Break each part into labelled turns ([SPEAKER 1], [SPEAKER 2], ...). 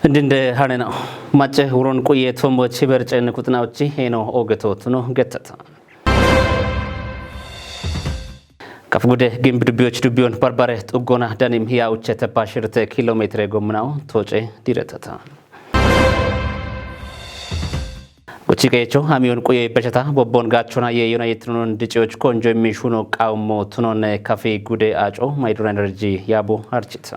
[SPEAKER 1] እንደ ሃነና ማጨ ውሮን ቆየ ቶሞች በርጨን ኩጥናውጪ ሄኖ ኦገቶት ነው ገተታ ከፍጉደ ግንብ ዱቢዮን በርባሬ ጥጎና ዳኒም ያውቸ ተባሽርተ ኪሎሜትር ጎምናው ቶጬ ዲረተታ ወጪቄቾ አሚዮን ቆየ በቸታ ቦቦን ጋቾና የዩናይትድ ኖን ድጪዎች ቆንጆ የሚሹኖ ቃውሞ ትኖነ ካፌ ጉደ አጮ ማይድሮ ኤነርጂ ያቦ አርቺታ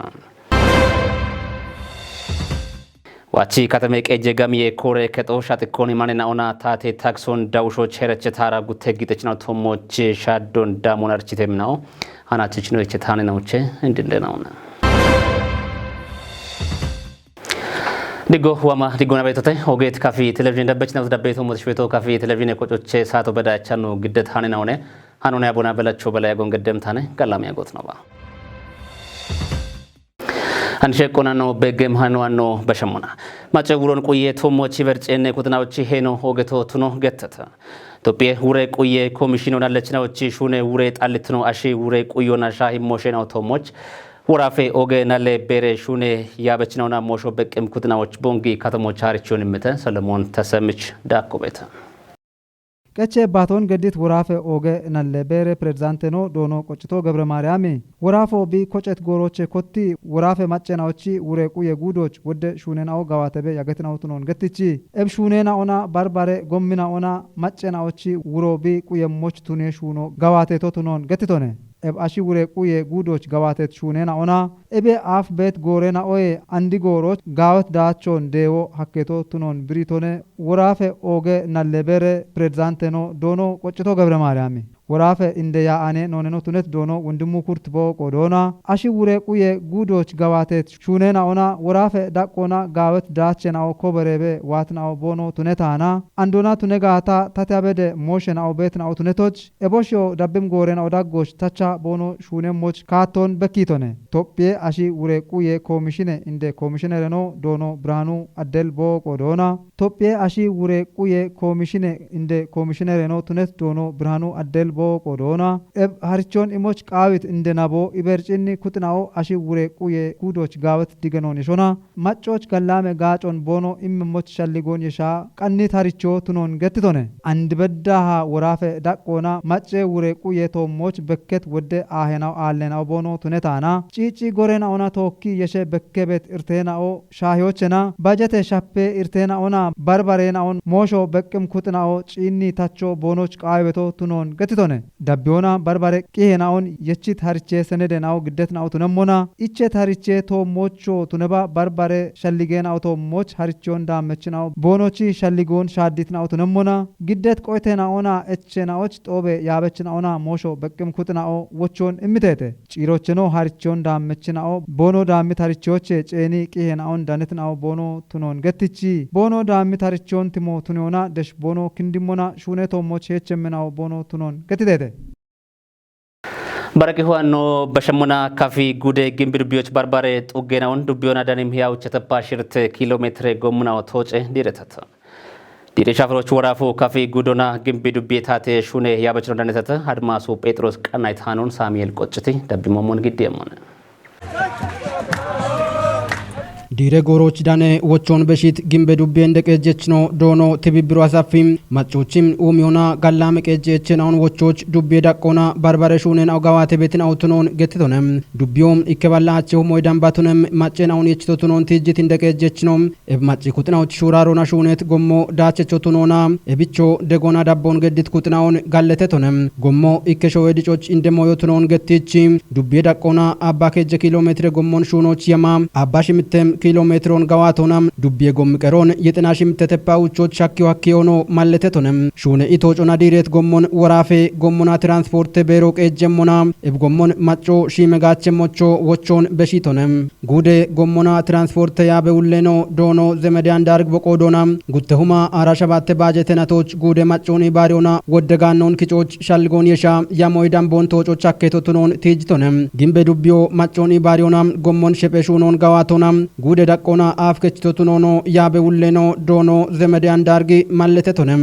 [SPEAKER 1] ዋቺ ከተሜ ቀጀ ጋሚዬ ኮሬ ከጦ ሻጥኮን ማንና ኦና ታቴ ታክሶን ዳውሾች ሄረቸ ታራ ጉቴ ጊጠችና ቶሞች ሻዶን ዳሞን አርቺቴም ነው አናችች ነው የቸታነ ነውቼ እንድንደናውና ዲጎ ዋማ ዲጎና ቤቶቴ ኦጌት ካፌ ቴሌቪዥን ደበች ነው ደበይቶ ሞትሽ ቤቶ ካፌ ቴሌቪዥን የቆጮቼ ሳቶ በዳቻ ነው ግደት ሃነና ሆነ ሃኖና ያቦና በላቸው በላይ ጎንገደም ታነ ቀላም ያጎት ነው ባ አንሸቆና ነው በገም ሃኗኖ በሸሙና ማጨውሮን ቆየ ቶሞች በርጨነ ኩጥናውጪ ሄኖ ኦገቶ ትኖ ገተታ ኢትዮጵያ ውሬ ቆየ ኮሚሽን ሆናለች ነው ሹኔ ውሬ ጣልት ነው አሺ ውሬ ቆዮና ሻሂ ሞሸናው ቶሞች ወራፌ ኦገ ናለ ቤሬ ሹኔ ያበችናውና ሞሾ በቅም ኩጥናዎች ቦንጊ ከተሞች አርቾን ምተ ሰለሞን ተሰምች ዳኮቤታ
[SPEAKER 2] ቀቼ ባቶን ገዲት ወራፌ ኦገ ናለ ቤሬ ፕሬዝዳንቴኖ ዶኖ ቆጭቶ ገብረ ማርያም ወራፎ ቢ ኮጨት ጎሮቼ ኮቲ ወራፌ ማጨናዎቺ ውሬቁ የጉዶች ወደ ሹኔናው ጋዋተበ ያገትናው ትኖን ገትቺ እብ ሹኔና ኦና ባርባሬ ጎሚና ኦና ማጨናዎቺ ውሮ ቢ ቁየሞች ቱኔ ሹኖ ጋዋቴቶ ትኖን ገትቶነ እብ አሺ ውሬቁ የጉዶች ጋዋቴት ሹኔና ኦና እቤ አፍ ቤት ጎሬና ኦዬ አንዲ ጎሮች ጋወት ዳቾን ዴዎ ሀኬቶ ትኖን ብሪቶነ ወራፌ ኦገ ናለ ቤሬ ፕሬዝዳንቴኖ ዶኖ ቆጭቶ ገብረ ማርያም ወራፌ እንደ ያአኔ ኖነኖ ቱነት ዶኖ ወንድሙ ኩርት ቦቆ ዶና አሺ ውሬቁ የጉዶች ጋዋቴት ሹኔና ኦና ወራፌ ዳቆና ጋወት ዳቸናው ኮበሬቤ ዋትናው ቦኖ ቱነታና አንዶና ቱነጋታ ታታበደ ሞሽናው ቤትናው ቱነቶች ኤቦሾ ዳብም ጎሬናው ዳጎች ታቻ ቦኖ ሹኔሞች ካቶን በኪቶነ ኢትዮጵያ አሺ ውሬቁ የኮሚሽነ እንደ ኮሚሽነር ነው ዶኖ ብርሃኑ አደል ቦቆ ዶና ኢትዮጵያ አሺ ውሬቁ የኮሚሽነ እንደ ኮሚሽነር ነው ቱነት ዶኖ ብርሃኑ አደል ቦቆ ዶና እብ ሃርቾን ኢሞች ቃዊት እንደናቦ ኢበርጭኒ ኩጥናው አሺ ውሬቁ የጉዶች ጋወት ዲገኖን የሾና ማጮች ገላሜ ጋጮን ቦኖ ኢምሞች ሸልጎን የሻ ቀኒት ሃርቾ ትኖን ገትቶነ አንድ በዳሃ ወራፌ ዳቆና ማጬ ውሬቁ የቶሞች በከት ወደ አሄናው አለናው ቦኖ ቱነታና ጪጪ ጎሬና ኦና ቶኪ የሸ በከቤት እርቴናኦ ሻሂዎችና ባጀቴ ሻፔ እርቴናኦና ባርባሬና ኦን ሞሾ በቅም ኩጥናኦ ጪኒ ታቾ ቦኖች ቃዊቶ ትኖን ገትቶነ ዳቢዮና ባርባሬ ቂሄናውን የቺት ሃርቼ ሰነደናው ግደትናው ቱነሞና ኢቼ ታርቼ ቶሞቾ ቱነባ ባርባሬ ሸልጌናው ቶሞች ሃርቾን ዳመችናው ቦኖቺ ሸልጎን ሻዲትናው ቱነሞና ግደት ቆይቴናኦና እቼናዎች ጦቤ ያበችናኦና ሞሾ በቅም ኩጥናኦ ወቾን እምቴቴ ጪሮችኖ ሃርቾን ዳመችናኦ ቦኖ ዳሚት ሃርቾች ጬኒ ቂሄናውን ዳነትናው ቦኖ ቱኖን ገትቺ ቦኖ ዳሚት ሃርቾን ቲሞ ቱኖና ደሽ ቦኖ ክንዲሞና ሹኔ ቶሞች ሄቸምናው ቦኖ ቱኖን ገትቴቴ
[SPEAKER 1] በረቂዋኖ በሸሙና ካፊ ጉደ ግንብ ዱቢዮች ባርባሬ ጡጌናውን ዱቢዮና ዳኒም ያውቸ ተባሽርተ ኪሎሜትር ጎምናው ቶጬ ዲረተታ ዲሬሻፍሮች ወራፎ ካፌ ጉዶና ግንብ ዱቢታቴ ሹኔ ያበችነው ዳነተተ አድማሱ ጴጥሮስ ቀናይታኑን ሳሙኤል ቆጭቲ ደብሞሞን ግዴሞነ
[SPEAKER 3] ዲሬ ጎሮች ዳኔ ወቾን በሺት ግንበ ዱቤ እንደቀጀች ነው ዶኖ ትብብሩ አሳፊም ማጮችም ኡሚዮና ጋላም ቀጀች ናውን ወቾች ዱቤ ዳቆና ባርባሬ ሹኔን አውጋዋቴ ቤትን አውትኖን ገትቶነም ዱቢዮም ይከባላቸው ሞይዳን ባቱነም ማጨናውን የችቶቱኖን ትጅት እንደቀጀች ነው እብ ማጭ ኩጥናዎች ሹራሮና ሹኔት ጎሞ ዳቸቾቱኖና እብቾ ደጎና ዳቦን ገድት ኩጥናውን ጋለተቶነም ጎሞ ይከሾ ወዲጮች እንደሞዮቱኖን ገትቺ ዱቤ ዳቆና አባ ከጀ ኪሎሜትር ጎሞን ሹኖች የማ አባሽ ምተም ኪሎሜትሮን ጋዋቶናም ዱቤ ጎም ቀሮን የጥናሽም ተተፓውቾች ሻኪው ሀኪዮኖ ማለተቶነም ሹነ ኢቶጮና ዲሬት ጎሞን ወራፌ ጎሞና ትራንስፖርት ቤሮ ቀጀሞና እብ ጎሞን ማጮ ሺመጋቸሞቾ ወቾን በሺቶነም ጉዴ ጎሞና ትራንስፖርት ያበውሌኖ ዶኖ ዘመዳን ዳርግ በቆዶና ጉተሁማ አራሻባተ ባጀተናቶች ጉዴ ማጮኒ ባሪዮና ወደጋኖን ክጮች ሻልጎን የሻ ያሞይዳን ቦንቶቾች አከቶቱኖን ቲጅቶነም ግንበ ዱቢዮ ማጮኒ ባሪዮና ጎሞን ሸペሹኖን ጋዋቶና ጉደ ዳቆና አፍከችቶቱኖ ያበውሌኖ ዶኖ ዘመዳን ዳርግ ማለተቶነም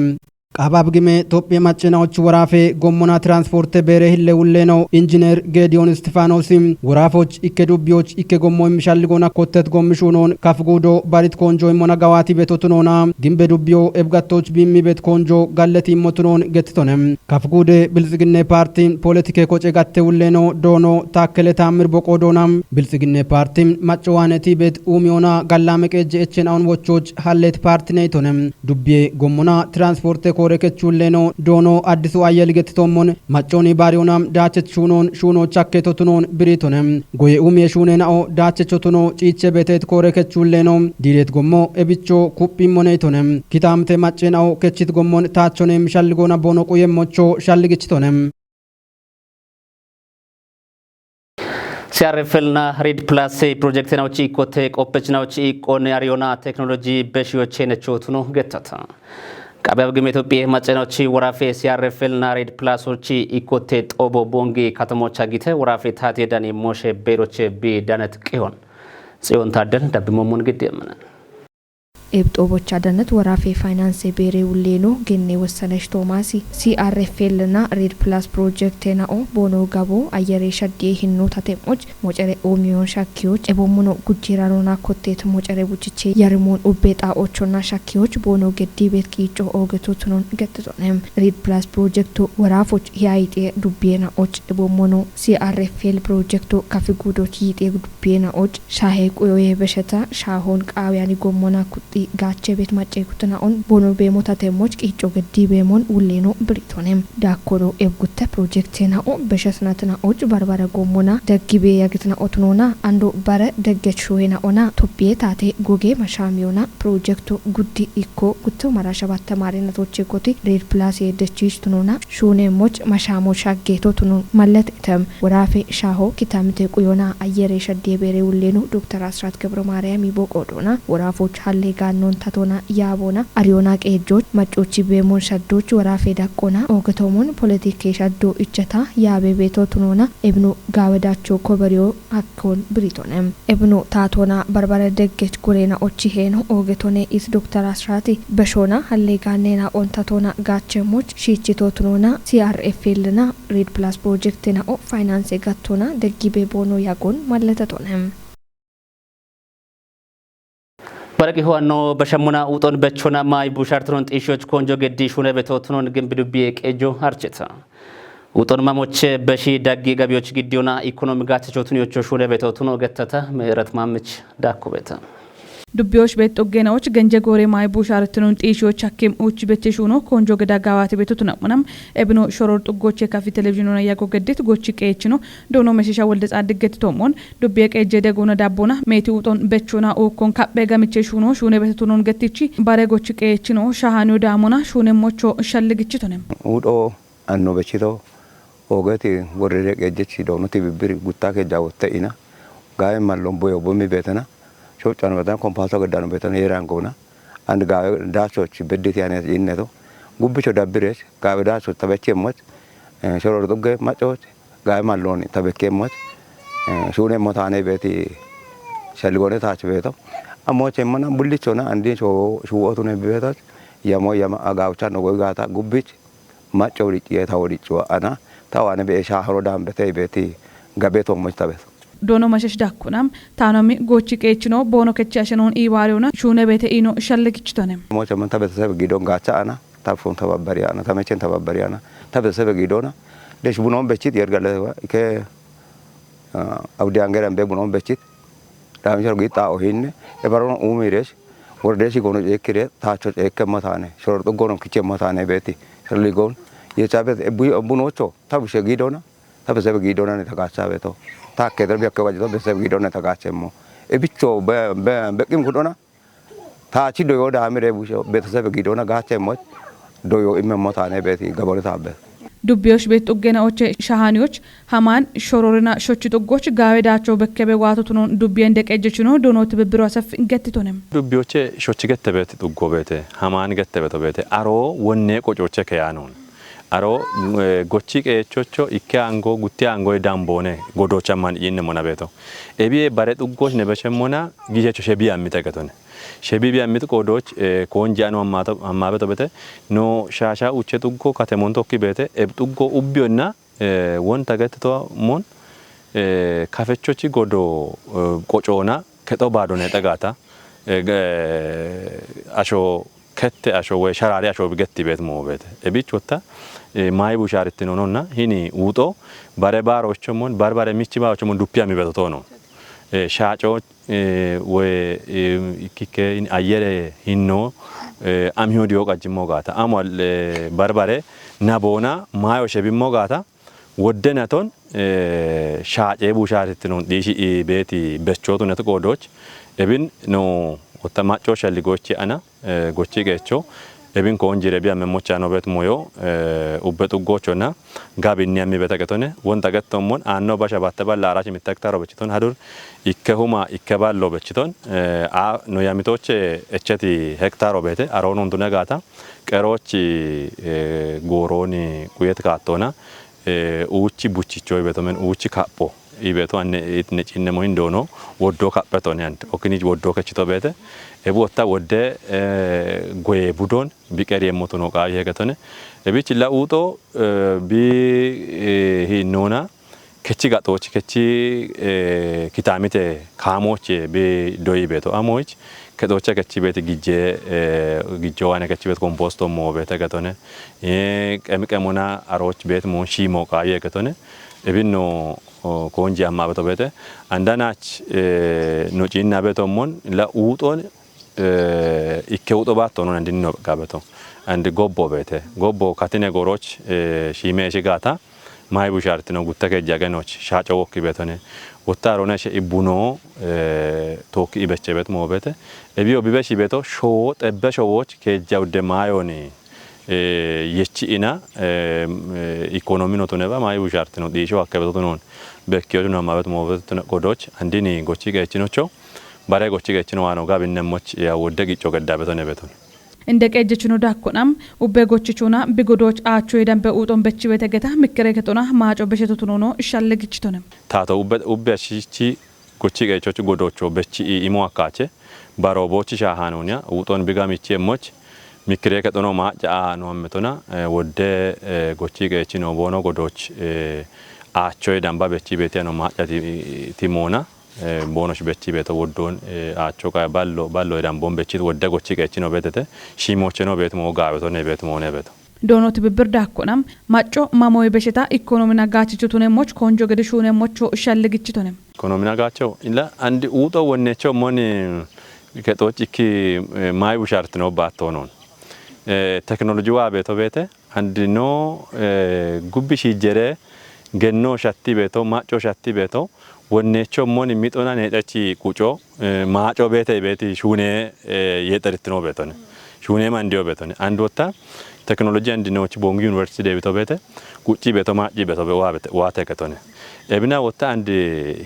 [SPEAKER 3] ቃባብግሜ ኢትዮጵያ ማጨናዎች ወራፌ ጎሞና ትራንስፖርት ቤሬ ህለ ውሌ ነው ኢንጂነር ጌዲዮን ስቲፋኖስም ወራፎች ኢከዱቢዎች ኢከጎሞ የሚሻልጎና ኮተት ጎምሹኖን ካፍጉዶ ባሪት ኮንጆ ይሞና ጋዋቲ ቤቶቱኖና ግንበ ዱቢዮ ኤብጋቶች ቢሚ ቤት ኮንጆ ጋለቲ ሞቱኖን ገትቶነም ካፍጉደ ብልጽግና ፓርቲ ፖለቲካ ኮጨ ጋተ ውሌ ነው ዶኖ ታከለ ታምር ቦቆዶናም ብልጽግና ፓርቲ ማጨዋነቲ ቤት ኡሚዮና ጋላመቀ ጀኤችናውን ወቾች ሀሌት ፓርቲ ነይቶነም ዱቢዬ ጎሞና ትራንስፖርት ኮረከቹሌኖ ዶኖ አዲሱ አየል ገትቶሞን ማጮኒ ባሪዮናም ዳቸቹኖን ሹኖ ቻኬቶቱኖን ብሪቶነም ጎየኡም የሹኔናኦ ዳቸቾቱኖ ጪቼ ቤቴት ኮረከቹሌኖ ዲሬት ጎሞ ኤቢቾ ኩጲሞኔቶነም ኪታምቴ ማጨናኦ ከቺት ጎሞን ታቾኔም ሻልጎና ቦኖ ቆየሞቾ ሻልግችቶነም
[SPEAKER 1] ሲአርኤፍልና ሬድ ፕላስ ፕሮጀክት ናውጪ ኮቴ ቆፕች ናውጪ ቆኔ አሪዮና ቴክኖሎጂ በሺዎች ነቾቱኖ ገተታ ቃባብግሜ ኢትዮጵያ ማጨናዎች ወራፌ ሲአርኤፍልና ሬድ ፕላሶች ኢኮቴ ጦቦ ቦንጌ ከተሞች አጊተ ወራፌ ታቴ ዳኒ ሞሼ ቤሮች ቢዳነት ቂሆን ጽዮን ታደል ዳብሞሙን ግዴምና
[SPEAKER 4] ኤብጦቦች አደነት ወራፌ ፋይናንስ ቤሬ ውሌኖ ገኔ ወሰነሽ ቶማሲ ሲአርኤፍኤል እና ሬድ ፕላስ ፕሮጀክት ናኦ ቦኖ ጋቦ አየሬ ሸዲ ሂኖ ታቴሞች ሞጨሬ ኦሚዮን ሻኪዎች ኤቦሙኖ ጉጂራኖና ኮቴት ሞጨሬ ቡችቼ ያርሞን ኡቤጣዎችና ሻኪዎች ቦኖ ገዲ ቤት ቂጮ ኦገቶቱኖን ገትቶነም ሬድ ፕላስ ፕሮጀክቱ ወራፎች ያይጤ ዱቤናዎች ኤቦሙኖ ሲአርኤፍኤል ፕሮጀክቱ ካፊጉዶች ይጤ ዱቤናዎች ሻሄ ቆዮ የበሸታ ሻሆን ቃውያኒ ጎሞና ኩቲ ጋቼ ቤት ማጨኩትናውን ቦኖ ቤሞታ ተሞች ቂጮ ገዲ ቤሞን ውሌኖ ብሪቶኔም ዳኮሮ ኤብጉተ ፕሮጀክቴናኦ በሸስናትናዎች ባርባራ ጎሞና ደግቤ ያግትና ኦትኖና አንዶ ባረ ደገች ሾይናኦና ቶፒዬ ታቴ ጎጌ መሻሚዮና ፕሮጀክቱ ጉዲ ኢኮ ጉቱ ማራሸባት ተማሪነቶች ጎቲ ሬድ ፕላስ የደችሽቱኖና ሹኔሞች መሻሞ ሻጌቶ ቱኖ ማለት ተም ወራፌ ሻሆ ኪታምቴ ቁዮና አየሬ ሸዲ ቤሬ ውሌኖ ዶክተር አስራት ገብረ ማርያም ይቦቆዶና ወራፎች ሀሌ ጋኖን ታቶና ያቦና አሪዮና ቄጆች መጮች ቤሞን ሸዶች ወራፌ ዳቆና ኦገቶሞን ፖለቲኬ ሸዶ እጨታ ያቤ ቤቶቱኖና ኤብኑ ጋወዳቸው ኮበሪዮ አኮን ብሪቶነም ኤብኑ ታቶና በርበረ ደገች ጎሬና ኦቺ ሄኖ ኦገቶኔ ኢስ ዶክተር አስራቲ በሾና ሀሌጋኔና ኦንታቶና ጋቸሞች ሺቺቶቱኖና ሲአርኤፍኤልና ሬድ ፕላስ ፕሮጀክትና ኦ ፋይናንስ ጋቶና ደጊቤ ቦኖ ያጎን ማለተቶነም
[SPEAKER 1] በረቂ ሆኖ በሸሙና ውጦን በቾና ማይ ቡሻርትሮን ጢሾች ኮንጆ ገዲ ሹነ በተወትኖን ግንብ ዱቢ ቄጆ አርጭታ ውጦን ማሞች በሺ ዳጊ ገቢዎች ግዲዮና ኢኮኖሚ ጋቸቾቱን yocho ሹነ በተወትኖ ገተተ ምዕረት ማምች ዳኩበታ
[SPEAKER 5] ዱቢዎች ቤት ጦገናዎች ገንጀ ጎሬ ማይ ቡሻርትሮን ጢሾች አከም ኡች በተሹኖ ኮንጆ ገዳ ጋዋት ቤቶቱና ምናም ኤብኖ ሾሮር ጦጎች የካፊ ቴሌቪዥኑና ያጎገደት ጎች ቀየችኖ ዶኖ መሸሻ ወልደ ጻድቅ ገትቶሞን ዱቢ ቀየጀ ደጎና ዳቦና ሜቲ ውጦን በቾና ኦኮን ካበ ጋምቼ ሹኖ ሹነ ቤቶቱኖን ገትቺ ባረጎች ቀየችኖ ሻሃኑ ዳሞና ሹነ ሞቾ ሸልግችቶነም
[SPEAKER 6] ውጦ አኖ በቺቶ ኦገቲ ወረደ ቀየች ዶኖ ቲብብር ጉታ ከጃወተኢና ጋይ ማሎም ቦዮ ቦሚ ቤተና ሾጫን በጣም ኮምፓውንድ ገዳን በተነ የራንጎና አንድ ጋር ዳቾች በደት ያኔት ይነቶ ጉብቾ ዳብሬች ጋር ዳቾች ተበቸሞት ሾሮር ጦገ ማጮች ጋር ማሎን ተበከሞት ሹኔ ሞታኔ ቤቲ ሸልጎነ ታች ቤቶ አሞች የማና ቡልቾና አንዴ ሹወቱን ቤቶች ያሞ ያማ አጋውቻ ነው ጋታ ጉብች ማጮው ሊጭ የታወዲጭ አና ታዋነ በሻ ሆሮዳን በተይ ቤቲ ጋቤቶ ሞች ተበቶ
[SPEAKER 5] ዶኖ መሸሽ ዳኩናም ታኖሚ ጎቺ ቀየችኖ ቦኖ ከቻሸኖን ኢባሪዮና ሹነ ቤተ ኢኖ ሸልግችቶነም
[SPEAKER 6] ሞቸ መንታ ቤተሰብ ጊዶን ጋቻ አና ታፎን ተባበሪያና ተመቸን ተባበሪያና ተበሰበ ጊዶና ደሽ ቡኖን በቺት የርጋለ ከ አውዲ አንገራም በቡኖን በቺት ዳምሸር ጊጣ ኦሂን ኤባሮን ኡሚሬሽ ወርደሽ ጎኖ ኤክሬ ታቾ ኤከመታነ ሾር ጦጎኖ ክቼ መታነ ቤቲ ሸልጎን የቻበት ቡኖቾ ታብሸ ጊዶና ተበሰበ ጊዶና ተጋቻ ቤቶ ታከደር ቢያከባጅቶ በሰብ ጊዶና ተጋቸሞ እብቾ በቂም ጉዶና ታቺ ዶዮ ዳምሬ ቡሾ በተሰብ ጊዶና ጋቸሞ ዶዮ ኢመሞታኔ ቤቲ ገቦለታበ
[SPEAKER 5] ዱቢዎች ቤት ጦገናዎች ሻሃኒዎች ሃማን ሾሮርና ሾች ጦጎች ጋዌዳቸው በከበ ዋቶቱኖ ዱቢ እንደቀጀችኖ ዶኖ ትብብሩ አሰፍ ገትቶነም
[SPEAKER 7] ዱቢዎች ሾች ገተበት ጦጎ ቤት ሃማን ገተበት ቤት አሮ ወኔ ቆጮቸ ከያኖን አሮ ጎቺ ቀየቾቾ ኢከ አንጎ ጉቲ አንጎ ዳምቦኔ ጎዶቻ ማን ይነ ሞና ቤቶ ኤቢ ባሬ ጡጎች ነበቸሞና ጊዜቾ ሸቢ አሚጠቀቶነ ሸቢቢ ያሚት ቆዶች ኮንጃኑ አማበቶ በተ ኖ ሻሻ ኡቼ ጡጎ ከተሞን ቶኪ በተ ኤብጡጎ ኡቢዮና ወን ተገትቶ ሞን ካፈቾቺ ጎዶ ቆጮና ከጦ ባዶ ነጠጋታ አሾ ከተ አሾ ወይ ሸራሪ አሾ ቢገት ቤት ሞበት እቢች ወጣ ማይ ቡሻርት ነውና ሂኒ ውጦ ባረባሮችሞን ባርባረ ሚችባዎችሞን ዱፒያ የሚበተቶ ነው ሻጮ ወይ ኢኪከ አየረ ሂኖ አሚዮ ዲዮ ቀጅሞ ጋታ አሟል ባርባረ ናቦና ማዮ ሸቢሞ ጋታ ወደነቶን ሻጬ ቡሻርት ነው ዲሺ ቤቲ በቾቱ ነተቆዶች እብን ነው ወተማጮ ሸልጎች አና ጎቺ ገቾ እብን ኮንጂረ ቢያ መሞቻ ነው በት ሞዮ ኡበጡጎቾና ጋቢኒ የሚበተከቶነ ወንተገቶሞን አኖ ባሻባተ ባላ አራሽ የሚተክታሮ በችቶን ሀዱር ኢከሁማ ኢከባሎ በችቶን አ ነው ያሚቶች እቸቲ ሄክታሮ ቤተ አሮኑን ዱነጋታ ቀሮች ጎሮኒ ኩየት ካቶና ኡቺ ቡቺቾ ይበቶመን ኡቺ ካፖ ይበቶ አነ ነጭነ ሞይ እንደሆነ ወዶ ካপቶን ያንድ ኦክኒ ወዶ ከችቶ ቤተ ኤቦታ ወደ ጎዬ ቡዶን ቢቀር የሞቱ ነው ቃ ይሄከቶነ እቢች ላኡጦ ቢ ሂኖና ከቺ ጋጦች ከቺ ኪታሚቴ ካሞች ቢ ዶይ ቤቶ አሞች ከዶቸ ከቺ ቤት ጊጄዋነ ከቺ ቤት ኮምፖስቶ ሞ ቤተ ከቶነ ቀምቀሙና አሮች ቤት ሞ ሺሞ ቃ ይሄከቶነ እቢኖ ኮንጂ አማበቶ ቤተ አንዳናች ኖጪና ቤቶሞን ለኡጦን ኢከውጦ ባቶ ነው እንድንኖ ጋበቶ አንድ ጎቦ ቤተ ጎቦ ካቲነ ጎሮች ሺሜ ሽጋታ ማይ ቡሻርት ነው ጉተከ ጃገኖች ሻጮ ወክ ቤቶነ ወታሮነ ሸኢቡኖ ቶክ ኢበቸ ቤት ሞ ቤተ እቢዮ ቢበሺ ቤቶ ሾ ጠበ ሾዎች ከጃው ደማዮኒ የቺኢና ኢኮኖሚ ነው ተነባ ማይ ቡሻርት ነው ዲሾ አከበቶ ነው በኪዮዱ ነው ማበት ሞ ቤት ቆዶች አንዲኒ ጎቺ ገችኖቾ ባሬ ጎቺ ገችኖ ዋኖ ጋብነሞች ያወደ ጊጮ ገዳበቶ ነው ቤቶ
[SPEAKER 5] እንደ ቀጀችኑ ዳኮናም ኡቤ ጎቺቹና ቢጎዶች አቾ ይደን በኡጦን በቺ በተገታ ምክረ ከቶና ማጮ በሸተቱ ነው ይሻለግችቶነ ታቶ ኡቤ አሺቺ ጎቺ ገቾቹ ጎዶቾ በቺ ኢሞ አካቼ ባሮቦች ሻሃኖኒያ ኡጦን ቢጋሚቺ ሞች ምክረ ከቶና ማጫ ነው አመቶና ወደ ጎቺ ገቺኖ ቦኖ ጎዶች አቾ ይደን በቺ ቤቴ ነው ማጫ ቲሞና ቦኖሽ በቺ ቤቶ ወዶን አቾ ቃ ባሎ ይደን ቦን በቺ ወደ ጎቺ ገቺኖ ቤተተ ሺሞች ነው ቤት ሞ ጋበቶ ነው ቤት ሞ ነው ቤቶ ዶኖ ትብብር ዳኮናም ማጮ ማሞይ በሽታ ኢኮኖሚና ጋችቹቱን ሞች ኮንጆ ገድሹን ሞቾ ይሻለግችቶነ ኢኮኖሚና ጋቸው ኢላ አንድ ኡጦ ወነቸው ሞን ከጦች ኢኪ ማይ ቡሻርት ነው ባቶ ነው ቴክኖሎጂዋ ቤቶ ቤተ አንድ ኖ ጉብሽ ይጀረ ገኖ ሻቲ ቤቶ ማጮ ሻቲ ቤቶ ወነቸው ሞን የሚጦና ነጠቺ ቁጮ ማጮ ቤተ ቤቲ ሹኔ የጠርት ነው ቤቶነ ሹኔ ማንዲዮ ቤቶነ አንድ ወጣ ቴክኖሎጂ አንድነዎች ቦንግ ዩኒቨርሲቲ ቤቶ ቤተ ቁጪ ቤቶ ማጪ ቤቶ ዋተ ከተነ ኤብና ወጣ አንድ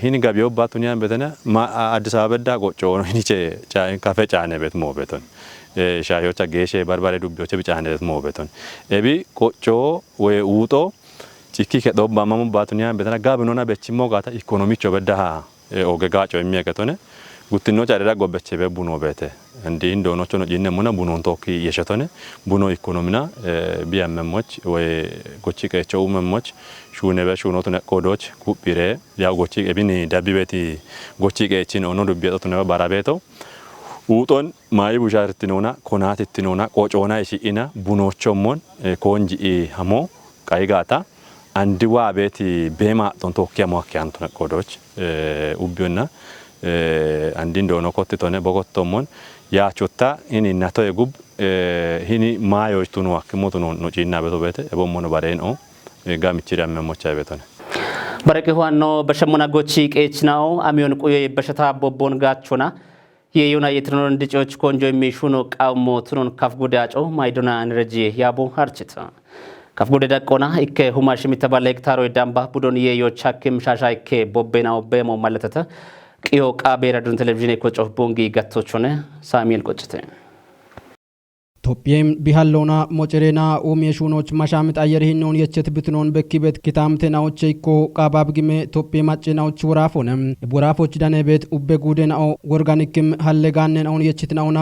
[SPEAKER 5] ሂን ጋቢዮ ባቱኒያን ቤተና አዲስ አበባ ዳ ቆጮ ነው ሂኒቼ ካፌ ጫነ ቤት ሞ ቤቶን ሻዮቻ ጌሼ ባርባሬ ዱቢዮች ቢጫነ ቤት ሞ ቤቶን ኤቢ ቆጮ ወይ ውጦ ቺኪ ከዶባ ማሙ ባቱኒያን ቤተና ጋብኖና በቺሞ ጋታ ኢኮኖሚቾ በዳሃ ኦገጋጮ የሚያከተነ ጉትኖች አደራ ጎበቼ በቡኖ ቤተ እንዲ እንደሆነቾ ነው ጂነሙና ቡኖን ቶኪ የሸተነ ቡኖ ኢኮኖሚና ቢያመሞች ወይ ጎቺ ከቸው መሞች ሹነ በሹኖት ነቆዶች ኩቢሬ ያው ጎቺ እቢኒ ዳቢ ቤቲ ጎቺ ከቺን ኦኖ ዱቢያቶ ነው ባራቤቶ ኡጦን ማይ ቡሻርት ነውና ኮናት ነውና ቆጮና ይሲና ቡኖቾሞን ኮንጂ ሃሞ ቃይጋታ አንዲዋ ቤቲ ቤማ ቶንቶኪያ ሞኪያን ነቆዶች ኡቢዮና አንዲ እንደሆነ ኮትቶነ በቆቶሞን ያቾታ ሂኒ ናቶ የጉብ ሂኒ ማዮች ቱኑ አክሞቱ ነው ጪና ቤቶ ቤተ እቦሞነ ባሬን ኦ ጋምቺራ መሞቻ ቤቶነ
[SPEAKER 1] በረከ ሆኖ በሸሞና ጎቺ ቄችናው አሚዮን ቁየ በሸታ ቦቦን ጋቾና የዩናይትድ እንድጮች ኮንጆ የሚሹኖ ቃሞ ቱኑን ካፍጉዳጮ ማይዶና አንረጂ ያቦ አርችታ ካፍጉዳ ዳቆና ኢከ ሁማሽ ሚተባለ ሄክታሮ ዳምባ ቡዶን የዮች ሐኪም ሻሻ ኢከ ቦቤናው በሞ ማለተተ ቂዮ ቃቤራ ዱን ቴሌቪዥን ኮጮፍ ቦንጊ ጋቶቾነ ሳሙኤል ቆጭተ
[SPEAKER 3] ኢትዮጵያም ቢሃሎና ሞጨሬና ኡሜሹኖች ማሻምጥ አየርህነውን የቸት ብትኖን በኪበት ኪታምቴናዎች እኮ ቃባብ ግሜ ኢትዮጵያ ማጨናዎች ወራፎነም ወራፎች ዳነቤት ኡቤ ጉደናው ኦርጋኒክም ሀለጋነናውን የችትናውና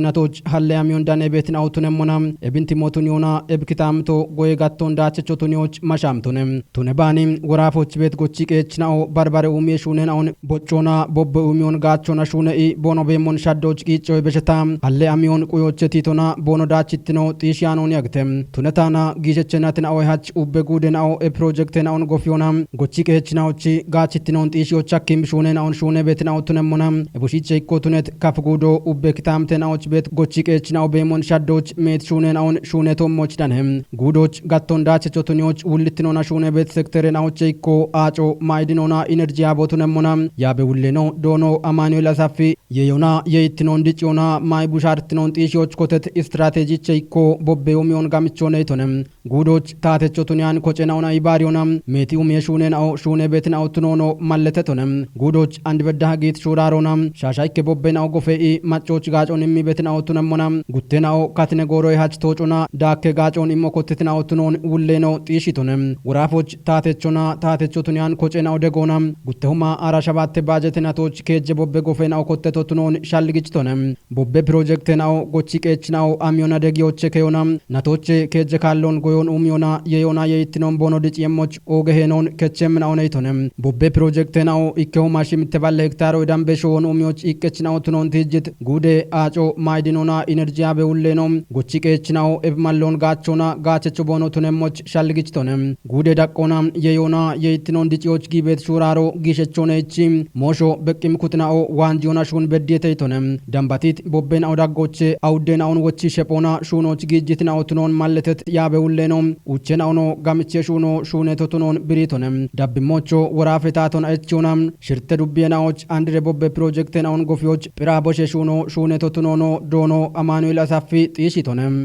[SPEAKER 3] ናቶች ሀለያሚዮን ዳነቤት ናውቱነሞና እብንቲ ሞቱኒዮና እብኪታምቶ ጎየጋቶን ዳቸቾቱኒዎች ማሻምቱንም ቱነባኒ ወራፎች ቤት ጎቺ ቄችናው ባርባሬ ኡሜሹነናውን ቦጮና ቦበ ኡሚዮን ጋቾና ሹነኢ ቦኖ ቤሞን ሻዶች ቂጮ በሸታ ሀለያሚዮን ቁዮች ቲቶና ቦኖ ዳችትኖ ጢሽያኖን ያግተም ቱነታና ጊጀቸናትን አወሃች ኡቤ ጉደናው ፕሮጀክትናውን ጎፊዮና ጎቺ ቄችናዎች ጋችትኖን ጢሽዮች አኪም ሹነናውን ሹነ ቤትናው ቱነሞና ቡሺቼ ኢኮቱነት ካፍጉዶ ኡቤ ኪታምቴናዎች ቤት ጎቺ ቄችናው ቤሞን ሻዶች ሜት ሹነናውን ሹነቶሞች ዳንህም ጉዶች ጋቶን ዳቸቾቱኒዎች ውልትኖና ሹነ ቤት ሴክተርናዎች ኢኮ አጮ ማይድኖና ኢነርጂ አቦቱነሞና ያቤ ውሌኖ ዶኖ አማኑኤል አሳፊ የዮና የኢትኖን ዲጪዮና ማይ ቡሻርትኖን ጢሽዮች ኮተት ስትራቴጂ ቼይኮ ቦቤው ሚዮን ጋምቾነ ይቶነም ጉዶች ታተቾቱኒያን ኮጨናውና ይባሪዮና ሜቲው የሹነናው ሹነ ቤትናው ትኖኖ ማለተቶነም ጉዶች አንድ በዳሃጊት ሹራሮና ሻሻይከ ቦቤናው ጎፌኢ ማጮች ጋጮን የሚቤትናው ቱነሞና ጉቴናው ካትነጎሮ ይሃች ቶጮና ዳከ ጋጮን ኢሞኮትትናው ትኖን ውሌኖ ጢሽቶነም ወራፎች ታተቾቱኒያን ኮጨናው ደጎና ጉተሁማ አራሻባተ ባጀትናቶች ከጀ ቦቤ ጎፌናው ኮተቶቱኖን ሻልግጭቶነም ቦቤ ፕሮጀክትናው ጎቺ ቄችናው አሚዮና ደጊዮች ከዮና ናቶች ከጀ ካሎን ጎዮን ኡሚዮና የዮና የኢትኖን ቦኖ ድጭ የሞች ኦገሄኖን ከቸምናው ነይቶነም ቦቤ ፕሮጀክትናው ኢከው ማሽም ተባለ ሄክታሮ ዳምቤሾን ኡሚዮች ኢቀችናው ትኖን ትጅት ጉዴ አጮ ማይዲኖና ኢነርጂ አበውሌኖ ጎቺ ቄችናው እብማሎን ጋቾና ጋቸቹ ቦኖ ቱነሞች ሻልግጭቶነም ጉዴ ዳቆና የዮና የኢትኖን ድጭዮች ጊቤት ሹራሮ ጊሸቾነ እቺ ሞሾ በቂም ኩትናኦ ዋንጂዮና ሹን በዲየተይቶነም ዳምባቲት ቦቤን አውዳጎች አውዴናውን ወቺ ሸፖና ሹኖች ጊጅትናው ትኖን ማለተት ያበውሌኖ ኡቸናውኖ ጋምቼ ሹኖ ሹኔቶቱኖን ብሪቶነም ዳብሞቾ ወራፌታቶን እቺዮና ሽርተ ዱቢናዎች አንድ ቦቤ ፕሮጀክትናውን ጎፊዎች ፕራቦሼ ሹኖ ሹኔቶቱኖኖ ዶኖ አማኑኤል አሳፊ ጢሽቶነም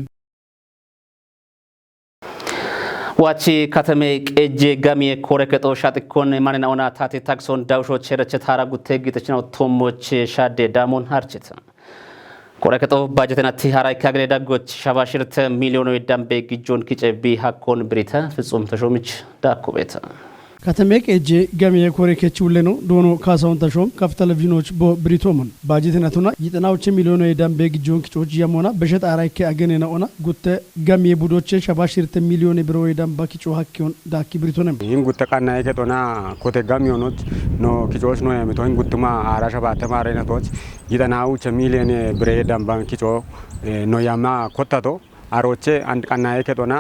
[SPEAKER 1] ዋቺ ከተሜ ቄጄ ጋሚዬ ኮረከጦ ሻጥኮን ማንናውና ታቴ ታክሶን ዳውሾች ቸረቸ ታራ ጉቴ ግጥችናው ቶሞች ሻዴ ዳሞን አርችት ኮረከጦ ባጀተናቲ ሃራይ ካግሬ ዳጎች ሻባሽርተ ሚሊዮን ዳምቤ ግጆን ኪጨቢ ሀኮን ብሪተ ፍጹም ተሾምች ዳኩቤት
[SPEAKER 8] ከተሜ ቄጄ ጋሚዬ ኮረከች ውለኖ ዶኖ ካሳውን ተሾም ከፍ ቴሌቪዥኖች ብሪቶምን ባጀተናቱና ይጥናዎች ሚሊዮን ዳምቤ ግጆን ኪጮች ያሞና በሸጣ ሃራይ ካገኔናውና ጉተ ጋሚዬ ቡዶች ሻባሽርተ ሚሊዮን ብሮ ዳምባ ኪጮ ሀኪውን ዳኪ ብሪቶንም
[SPEAKER 9] ይን ጉተ ቃና የከጦና ኮተ ጋሚዮኖች ኖ ኪጮች ኖ የምቶን ጉትማ አራሻ ባተማረ ነቶች ይጥናው ሚሊዮን ብሬ ዳምባ ኪጮ ኖ ያማ ኮታቶ አሮቼ አንድ ቃና የከጦና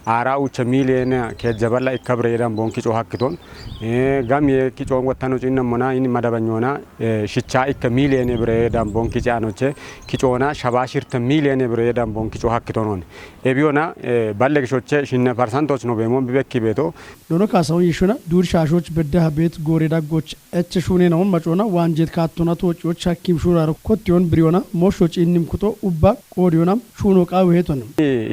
[SPEAKER 9] አራው ሚሊዮን ከጀበላ ይከብረ ዳምቦን ኪጮ ሀክቶን ጋሚዬ ኪጮ ወታኖ ጭነሞና ይን መደበኞና ሽቻ ይከ ሚሊዮን ብሬ ዳምቦን ኪጫኖቼ ኪጮና ሻባሽርተ ሚሊዮን ብሬ ዳምቦን ኪጮ ሀክቶን ኤቢዮና ባለግሾቼ ሽነ ፐርሰንቶች ነው በሞን ቢበኪ ቤቶ
[SPEAKER 8] ዶኖ ካሳውን ይሹና ዱር ሻሾች በደህ ቤት ጎሬ ዳጎች እች ሹኔ ነው ማጮና ዋንጀት ካቶና ቶጮች ሀኪም ሹራሮ ኮቲዮን ብሪዮና ሞሾች ኢንም ኩቶ ኡባ ቆዲዮና ሹኖ ቃው ሄቶን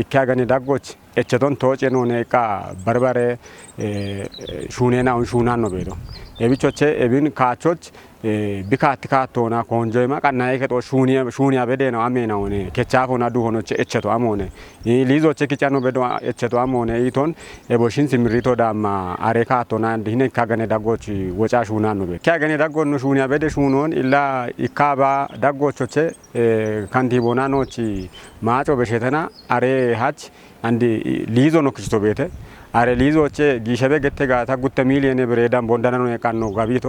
[SPEAKER 9] ይካገኔ ዳጎች እቸቶን ቶጬ ነው ነቃ በርበሬ ሹኔናውን ሹናን ነው ቤቶ ኤቢቾቼ ኤቢን ካቾች ቢካት ካቶና ኮንጆማ ቃናዬ ከጦ ሹኒያ በደ ነው አሜናው ነ ከቻፎና ዱሆኖች እቸቶ አሞነ ሊዞች ኪቻኖ በዶ እቸቶ አሞነ ይቶን ኤቦሽን ሲምሪቶ ዳማ አሬካቶና እንዲነ ካገኔ ዳጎች ወጫ ሹናን ነው ቤት ካገኔ ዳጎን ሹኒያ በደ ሹኖን ኢላ ኢካባ ዳጎቾቼ ካንቲቦና ኖች ማጮ በሸተና አሬ ሀች አንዲ ሊዞ ነው ክስቶ ቤተ አሬ ሊዞቼ ጊሸበ ገተ ጋታ ጉተ ሚሊዮን ብሬዳን ቦንዳና ነው የቃን ነው ጋቢቶ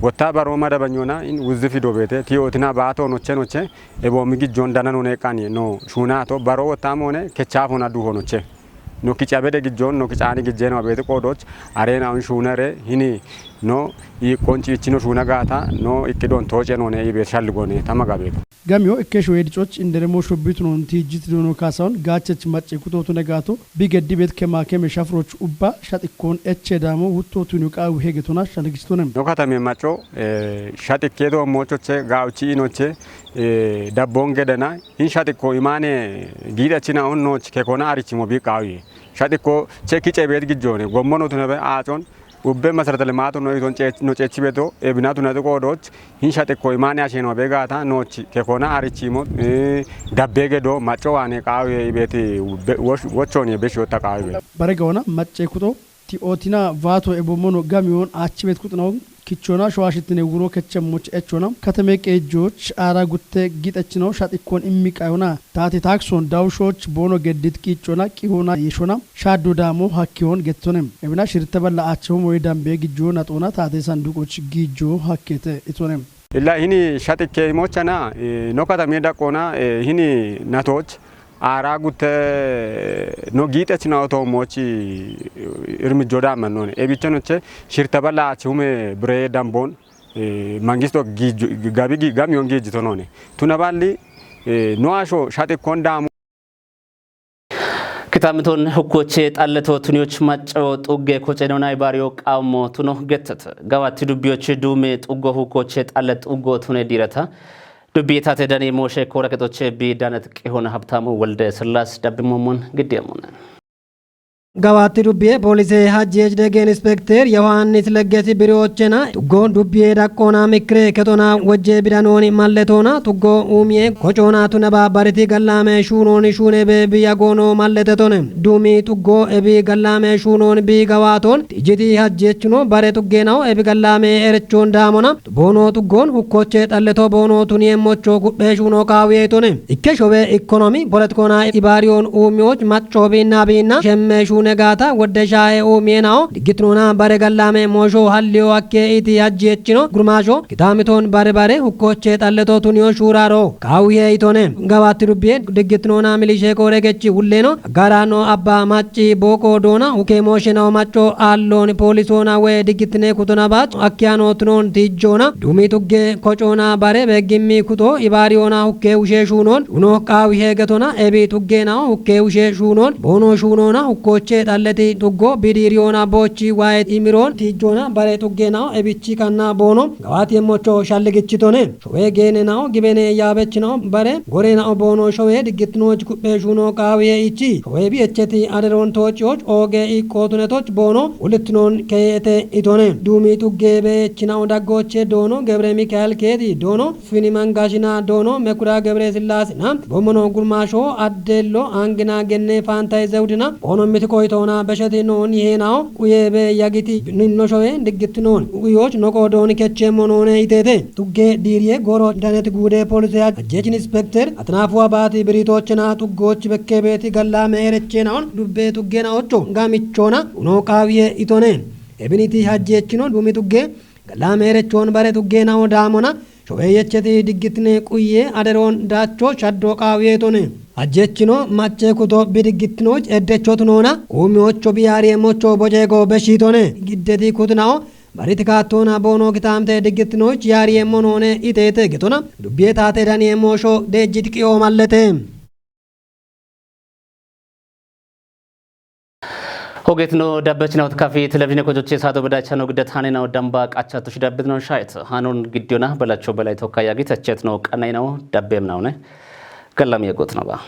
[SPEAKER 9] ወታ ባሮማ ደበኞና ኢን ውዝፊዶ ቤተ ቲዮትና ባቶ ኖቼ ኤቦ ሚግ ጆንዳና ነው የቃን ነው ሹናቶ ባሮ ወታም ሆነ ከቻፎና ዱ ሆኖቼ ነው ኪጫበደ ግጆን ነው ኪጫኒ ግጄ ነው ቤተ ቆዶች አሬናውን ሹነሬ ሂኒ ኖ ይቆንጪችኖ ሹና ጋታ ኖ ኢቅዶን ቶጬ ነው ነው ይቤት ሻልጎኔ ተመጋቤቱ
[SPEAKER 8] ጋሚዮ እከሽ ወይድጮች እንደሞ ሾቢቱ ነው እንቲጅት ዶኖ ካሳውን ጋቸች ማጭ ኩቶቱ ነጋቶ ቢገዲ ቤት ከማከም ሻፍሮች ኡባ ሻጥኮን እቼ ዳሞ ውቶቱ ነው ቃው ሄገቶና ሻልግስቶንም
[SPEAKER 9] ነው ከተሜ ማጮ ሻጥኬዶ ሞቾቼ ጋውቺ ኢኖቼ ዳቦን ገደና ኢን ሻጥኮ ኢማኔ ጊዳችና ኦኖች ከኮና አሪችሞ ቢቃዊ ሻጥኮ ቼኪ ጨቤት ግጆኔ ጎሞኖቱ ነበ አጮን ኡቤ መሰረተ ልማቱ ነው ይዞን ነው ጨች ቤቶ ኤብናቱ ነው ቆዶች ሂንሻቴ ኮይማን ያሸ ነው ቤጋታ ኖች ከኮና አሪቺሞ ዳቤገዶ ማጮዋኔ ቃው ቤቲ ወቾን የበሽ ወጣቃው ቤት
[SPEAKER 8] በረጋውና ማጨ ኩቶ ቲኦቲና ቫቶ ኤቦሞኖ ጋሚዮን አች ቤት ኩት ነው ኪቾና ሸዋሽትኔ ውሮ ከቸሞች እቾና ከተሜቅ እጆች አራ ጉቴ ጊጠች ነው ሻጥኮን ኢሚቃዩና ታቴ ታክሶን ዳውሾች ቦኖ ገድት ኪቾና ቂሆና የሾና ሻዶ ዳሞ ሀኪዮን ገቶንም እብና ሽርተበላ አቸው ወይ ዳምቤ ግጆና ጦና ታቴ ሳንዱቆች ጊጆ ሀኬተ እቶንም
[SPEAKER 9] ኢላ ሂኒ ሻጥኬ ሞቻና ኖካታ ሜዳ ቆና ሂኒ ናቶች አራ ጉቴ ኖ ጊጠች ነው ቶሞች እርምጆዳ ማንሆነ ኤቢቸኖች ሽርተበላ አቹሜ ብሬ ዳምቦን መንግስቶ ጋሚዮን ጌጅቶ ነውኔ ቱነባሊ ኖአሾ ሻጤ ኮንዳሙ
[SPEAKER 1] ክታምቶን ህኮቼ ጣለቶ ቱኒዎች ማጨው ጡጌ ኮጨኖና ባሪዮ ቃሞ ቱኖ ገተተ ጋዋት ዱቢዮች ዱሜ ጡጎ ህኮቼ ጣለት ጡጎ ቱኔ ዲረታ ዱቢታ ተዳኔ ሞሼ ኮረከቶቼ ቢዳነት ቂሆነ ሀብታሙ ወልደ ስላስ ዳብሞሙን ግዴሙን
[SPEAKER 10] gawaatti dubbee poolisee hajjeej degeen inspekteer yohaannis leggesi biriyochena tuggoon dubbee dhaqqoonaa mikree ketonaa wajjee bidanooni malletoona tuggoo uumiyee kocoonaa nabaa baritii gallaamee shuunooni shuunee bee biyya goonoo mallete tone duumii tuggoo ebii gallaamee shuunoon bii gawaatoon tijitii hajjeechunoo bare tuggeenawo ebi gallaamee erechoon daamona boonoo tuggoon hukkochee xalletoo boonoo tuniyee mochoo guphee shuunoo kaawiyee tone ikke shobee ikkonomi poletikoonaa ibaariyoon uumiyooch maccoo biinna biinna shemmee shuune gaata wadde shaa'ee uumiyeenawo diggitnuuna bare gallaamee mooshoo halliyoo akkee itii hajjeechino gurmaashoo kitaamitoon bare bare hukkochee xalletoo tuniyoo shuuraaroo kaawiyee itone gawaatti dubbee diggitnuuna milishee kooregechi hulleeno garaanoo abbaa maccii bookoo doona hukee mooshinawo maccoo aalloon poolisoona wee diggitnee kutuna baach akkiyaanoo tunoon tiijjoona duumii tuggee kocoona bare beegimmii kutoo ibaariyoona hukkee ushee shuunoon unoo kaawiyee getona ebii tuggeenawo hukkee ushee shuunoon boonoo shuunoona hukkochee dalleti tuggo bidiriyoona bochi waa'ee imiroon tiijjoona bare tuggeenawo ebichi kanna boono gawaati mocho shalligichitone showee geenenao gibene yaabechinao bare goreenao boono showee diggitnooj kuphee shuunoo qaawiye ichi showee bi'echeti aderoon toociyoch oogee iqqootunetoch boono ulittinoon keeyete itone duumii tuggee beechinao daggooche doono gebre mikael keeti doono fini mangashina doono mekuraa gebre sillaasina bomono gurmaashoo addeello angina genne faantayi zewdina boono mitiko toona bashati noon yeenaw kuyebe yagiti ninno showe diggitnoon uyoch noqodoon kechemonoone itete tugge diiriye goro danet guude polise ajjechin inspector atnaafu abaati biritochna tuggoch bekkebeeti galla meerecheenaon dubbe tuggena ocho gamichona uno qaawiye itone ebiniti hajjechino dumi tugge galla meerechoon bare tuggena daamona showe yecheti diggitne kuyye aderoon daacho shaddo qaawiye itone ajjechino macce kuto bidiggitnoch eddechotnoona uumiocho biyaari mocho bojeego beshitone giddeti kutnao bariti kaattoona boonoo kitaamte diggitnoch yaari monoone iteete getona dubbie taate dani moosho deejjiti qiyoo mallete
[SPEAKER 1] ሆጌትኖ ዳበችናው ተካፊ ቴሌቪዥን ኮጆቼ ሳቶ በዳቻኖ ግደት ሃኔናው ዳምባ ቃቻቱ ሽዳብት ነው ሻይት ሃኖን ግዲዮና በላቸው በላይ ተወካያጊ ተቸት ነው ቀናይ ነው ዳቤም ነው ነ ገላም የጎት ነው ባ